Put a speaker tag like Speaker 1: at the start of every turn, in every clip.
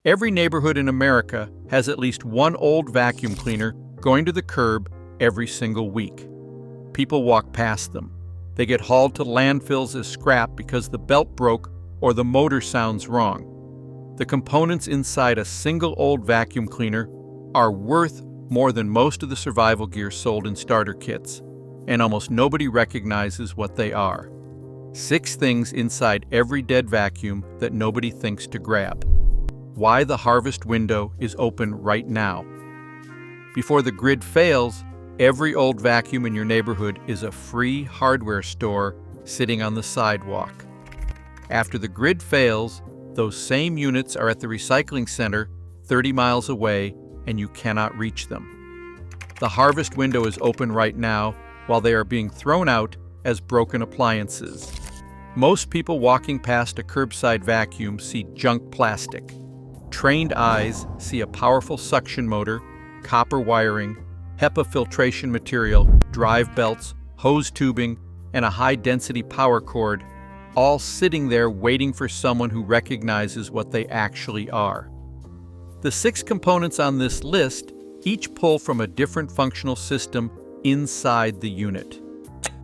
Speaker 1: Every neighborhood in America has at least one old vacuum cleaner going to the curb every single week. People walk past them. They get hauled to landfills as scrap because the belt broke or the motor sounds wrong. The components inside a single old vacuum cleaner are worth more than most of the survival gear sold in starter kits, and almost nobody recognizes what they are. 6 things inside every dead vacuum that nobody thinks to grab. Why the harvest window is open right now. Before the grid fails, every old vacuum in your neighborhood is a free hardware store sitting on the sidewalk. After the grid fails, those same units are at the recycling center 30 miles away and you cannot reach them. The harvest window is open right now while they are being thrown out as broken appliances. Most people walking past a curbside vacuum see junk plastic. Trained eyes see a powerful suction motor, copper wiring, HEPA filtration material, drive belts, hose tubing, and a high-density power cord, all sitting there waiting for someone who recognizes what they actually are. The 6 components on this list each pull from a different functional system inside the unit.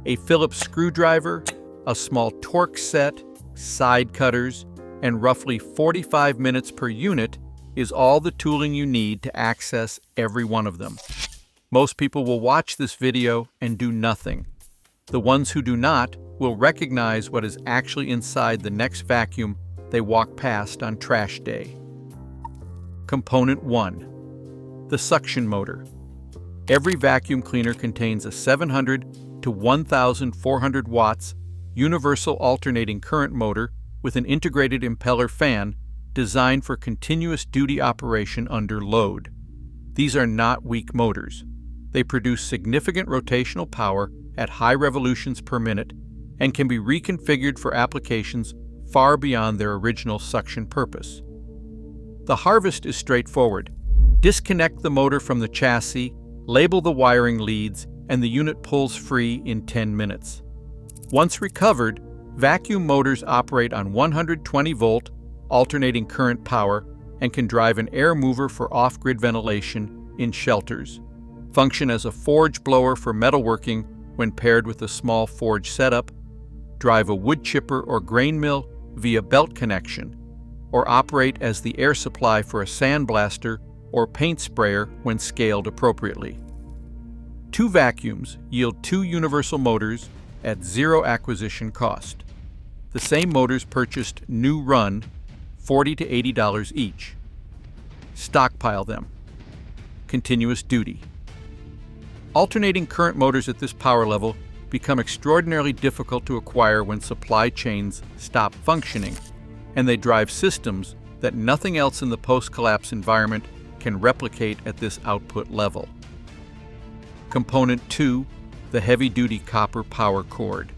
Speaker 1: A Phillips screwdriver, a small torque set, side cutters, and roughly 45 minutes per unit is all the tooling you need to access every one of them. Most people will watch this video and do nothing. The ones who do not will recognize what is actually inside the next vacuum they walk past on trash day. Component 1. The suction motor. Every vacuum cleaner contains a 700 to 1,400 watts universal alternating current motor with an integrated impeller fan designed for continuous duty operation under load. These are not weak motors. They produce significant rotational power at high revolutions per minute and can be reconfigured for applications far beyond their original suction purpose. The harvest is straightforward. Disconnect the motor from the chassis, label the wiring leads, and the unit pulls free in 10 minutes. Once recovered, vacuum motors operate on 120-volt alternating current power and can drive an air mover for off-grid ventilation in shelters, function as a forge blower for metalworking when paired with a small forge setup, drive a wood chipper or grain mill via belt connection, or operate as the air supply for a sandblaster or paint sprayer when scaled appropriately. 2 vacuums yield 2 universal motors at 0 acquisition cost. The same motors purchased new run, $40 to $80 each. Stockpile them. Continuous duty. Alternating current motors at this power level become extraordinarily difficult to acquire when supply chains stop functioning, and they drive systems that nothing else in the post-collapse environment can replicate at this output level. Component 2, the heavy-duty copper power cord.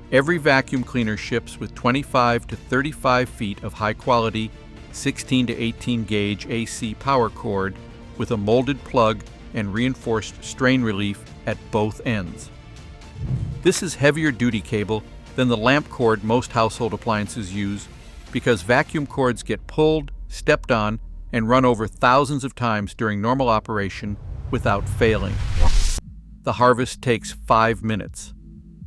Speaker 1: Every vacuum cleaner ships with 25 to 35 feet of high-quality 16 to 18 gauge AC power cord with a molded plug and reinforced strain relief at both ends. This is heavier duty cable than the lamp cord most household appliances use because vacuum cords get pulled, stepped on, and run over thousands of times during normal operation without failing. The harvest takes 5 minutes.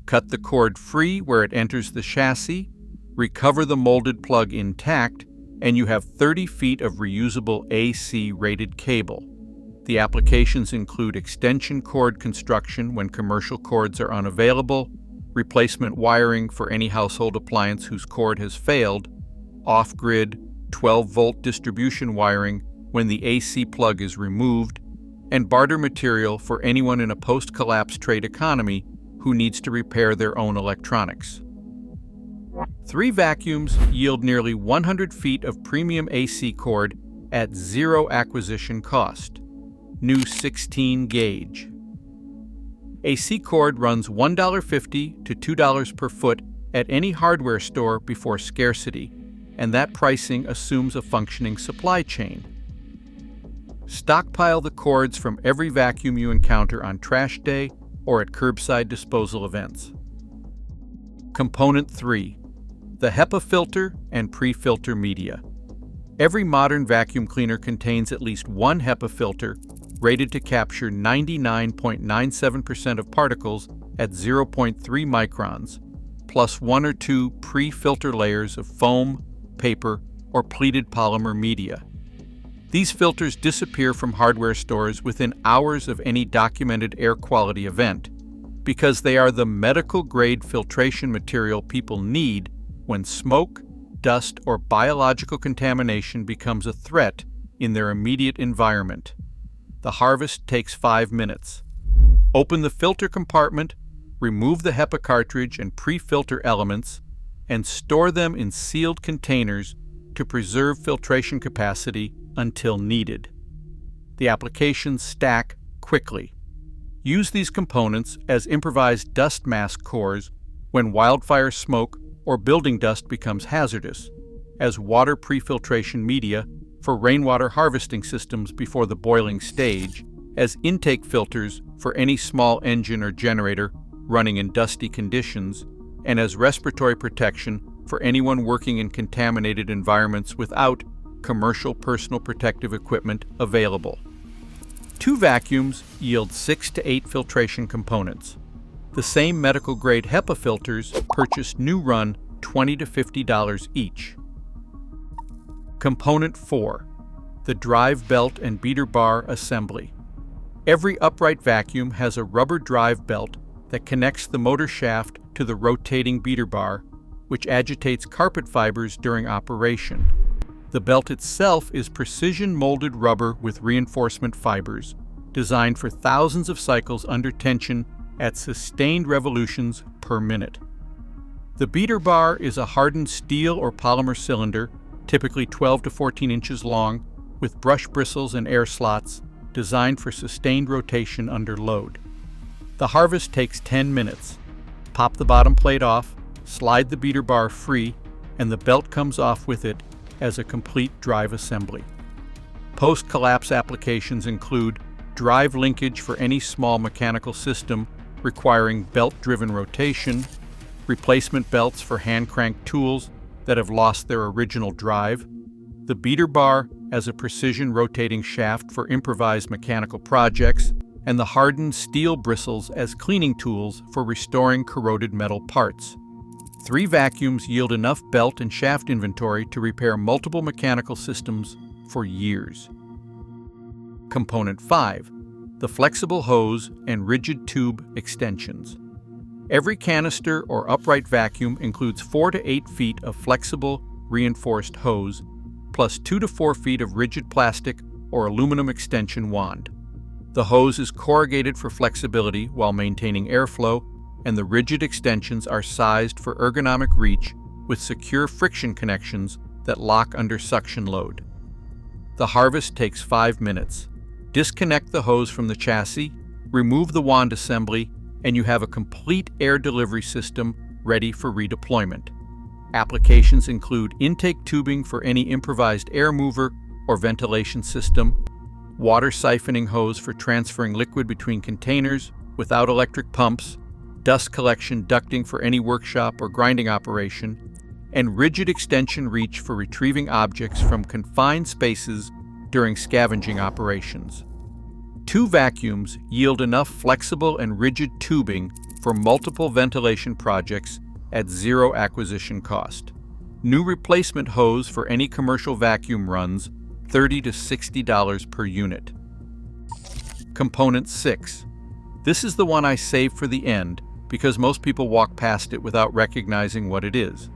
Speaker 1: Cut the cord free where it enters the chassis, recover the molded plug intact, and you have 30 feet of reusable AC-rated cable. The applications include extension cord construction when commercial cords are unavailable, replacement wiring for any household appliance whose cord has failed, off-grid 12-volt distribution wiring when the AC plug is removed, and barter material for anyone in a post-collapse trade economy who needs to repair their own electronics. 3 vacuums yield nearly 100 feet of premium AC cord at 0 acquisition cost. New 16 gauge. AC cord runs $1.50 to $2 per foot at any hardware store before scarcity, and that pricing assumes a functioning supply chain. Stockpile the cords from every vacuum you encounter on trash day or at curbside disposal events. Component 3. The HEPA filter and pre-filter media. Every modern vacuum cleaner contains at least one HEPA filter rated to capture 99.97% of particles at 0.3 microns, plus one or two pre-filter layers of foam, paper, or pleated polymer media. These filters disappear from hardware stores within hours of any documented air quality event because they are the medical-grade filtration material people need when smoke, dust, or biological contamination becomes a threat in their immediate environment. The harvest takes 5 minutes. Open the filter compartment, remove the HEPA cartridge and pre-filter elements, and store them in sealed containers to preserve filtration capacity until needed. The applications stack quickly. Use these components as improvised dust mask cores when wildfire smoke or building dust becomes hazardous, as water pre-filtration media for rainwater harvesting systems before the boiling stage, as intake filters for any small engine or generator running in dusty conditions, and as respiratory protection for anyone working in contaminated environments without commercial personal protective equipment available. 2 vacuums yield 6 to 8 filtration components. The same medical-grade HEPA filters purchase new run $20 to $50 each. Component 4. The drive belt and beater bar assembly. Every upright vacuum has a rubber drive belt that connects the motor shaft to the rotating beater bar, which agitates carpet fibers during operation. The belt itself is precision-molded rubber with reinforcement fibers, designed for thousands of cycles under tension at sustained revolutions per minute. The beater bar is a hardened steel or polymer cylinder, typically 12 to 14 inches long, with brush bristles and air slots, designed for sustained rotation under load. The harvest takes 10 minutes. Pop the bottom plate off, slide the beater bar free, and the belt comes off with it as a complete drive assembly. Post-collapse applications include drive linkage for any small mechanical system requiring belt-driven rotation, replacement belts for hand-cranked tools that have lost their original drive, the beater bar as a precision rotating shaft for improvised mechanical projects, and the hardened steel bristles as cleaning tools for restoring corroded metal parts. 3 vacuums yield enough belt and shaft inventory to repair multiple mechanical systems for years. Component 5. The flexible hose and rigid tube extensions. Every canister or upright vacuum includes 4 to 8 feet of flexible, reinforced hose, plus 2 to 4 feet of rigid plastic or aluminum extension wand. The hose is corrugated for flexibility while maintaining airflow, and the rigid extensions are sized for ergonomic reach with secure friction connections that lock under suction load. The harvest takes 5 minutes. Disconnect the hose from the chassis, remove the wand assembly, and you have a complete air delivery system ready for redeployment. Applications include intake tubing for any improvised air mover or ventilation system, water siphoning hose for transferring liquid between containers without electric pumps, dust collection ducting for any workshop or grinding operation, and rigid extension reach for retrieving objects from confined spaces during scavenging operations. 2 vacuums yield enough flexible and rigid tubing for multiple ventilation projects at 0 acquisition cost. New replacement hose for any commercial vacuum runs $30 to $60 per unit. Component 6. This is the one I saved for the end because most people walk past it without recognizing what it is.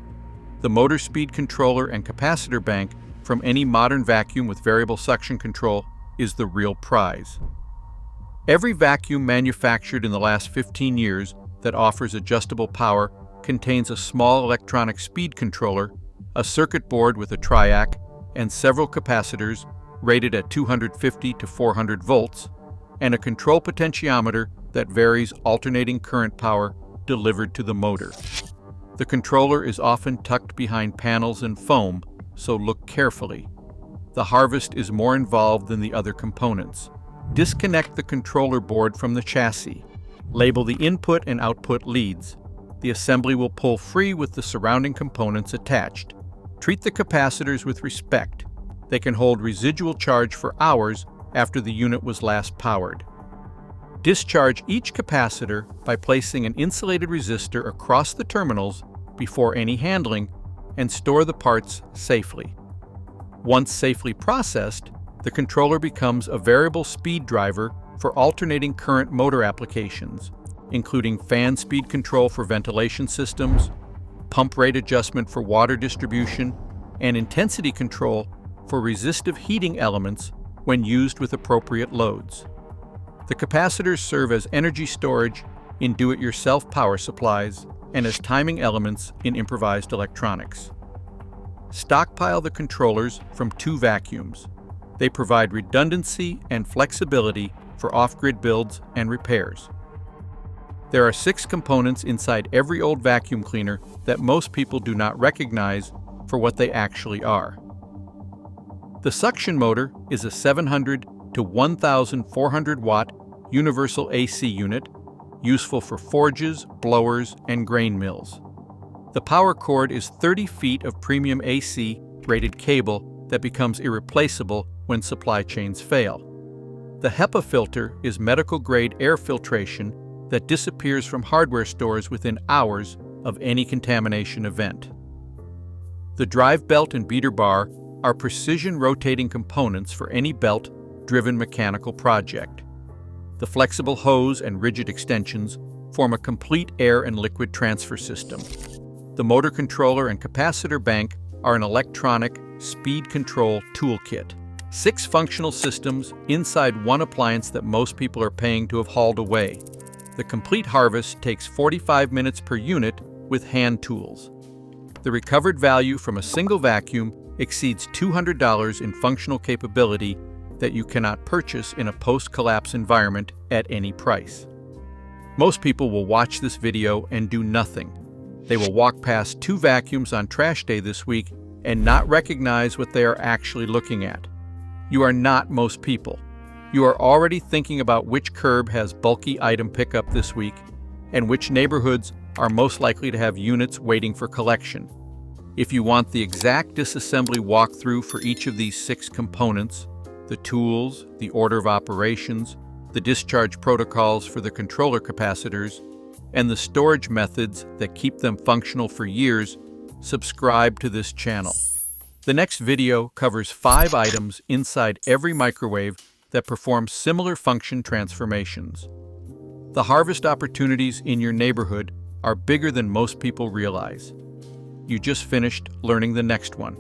Speaker 1: The motor speed controller and capacitor bank from any modern vacuum with variable suction control is the real prize. Every vacuum manufactured in the last 15 years that offers adjustable power contains a small electronic speed controller, a circuit board with a triac, and several capacitors rated at 250 to 400 volts, and a control potentiometer that varies alternating current power delivered to the motor. The controller is often tucked behind panels and foam, so look carefully. The harvest is more involved than the other components. Disconnect the controller board from the chassis. Label the input and output leads. The assembly will pull free with the surrounding components attached. Treat the capacitors with respect. They can hold residual charge for hours after the unit was last powered. Discharge each capacitor by placing an insulated resistor across the terminals before any handling and store the parts safely. Once safely processed, the controller becomes a variable speed driver for alternating current motor applications, including fan speed control for ventilation systems, pump rate adjustment for water distribution, and intensity control for resistive heating elements when used with appropriate loads. The capacitors serve as energy storage in do-it-yourself power supplies and as timing elements in improvised electronics. Stockpile the controllers from 2 vacuums. They provide redundancy and flexibility for off-grid builds and repairs. There are 6 components inside every old vacuum cleaner that most people do not recognize for what they actually are. The suction motor is a 700 to 1,400 watt universal AC unit, useful for forges, blowers, and grain mills. The power cord is 30 feet of premium AC rated cable that becomes irreplaceable when supply chains fail. The HEPA filter is medical-grade air filtration that disappears from hardware stores within hours of any contamination event. The drive belt and beater bar are precision rotating components for any belt-driven mechanical project. The flexible hose and rigid extensions form a complete air and liquid transfer system. The motor controller and capacitor bank are an electronic speed control toolkit. 6 functional systems inside one appliance that most people are paying to have hauled away. The complete harvest takes 45 minutes per unit with hand tools. The recovered value from a single vacuum exceeds $200 in functional capability that you cannot purchase in a post-collapse environment at any price. Most people will watch this video and do nothing. They will walk past 2 vacuums on trash day this week and not recognize what they are actually looking at. You are not most people. You are already thinking about which curb has bulky item pickup this week and which neighborhoods are most likely to have units waiting for collection. If you want the exact disassembly walkthrough for each of these 6 components, the tools, the order of operations, the discharge protocols for the controller capacitors, and the storage methods that keep them functional for years, subscribe to this channel. The next video covers 5 items inside every microwave that perform similar function transformations. The harvest opportunities in your neighborhood are bigger than most people realize. You just finished learning the next one.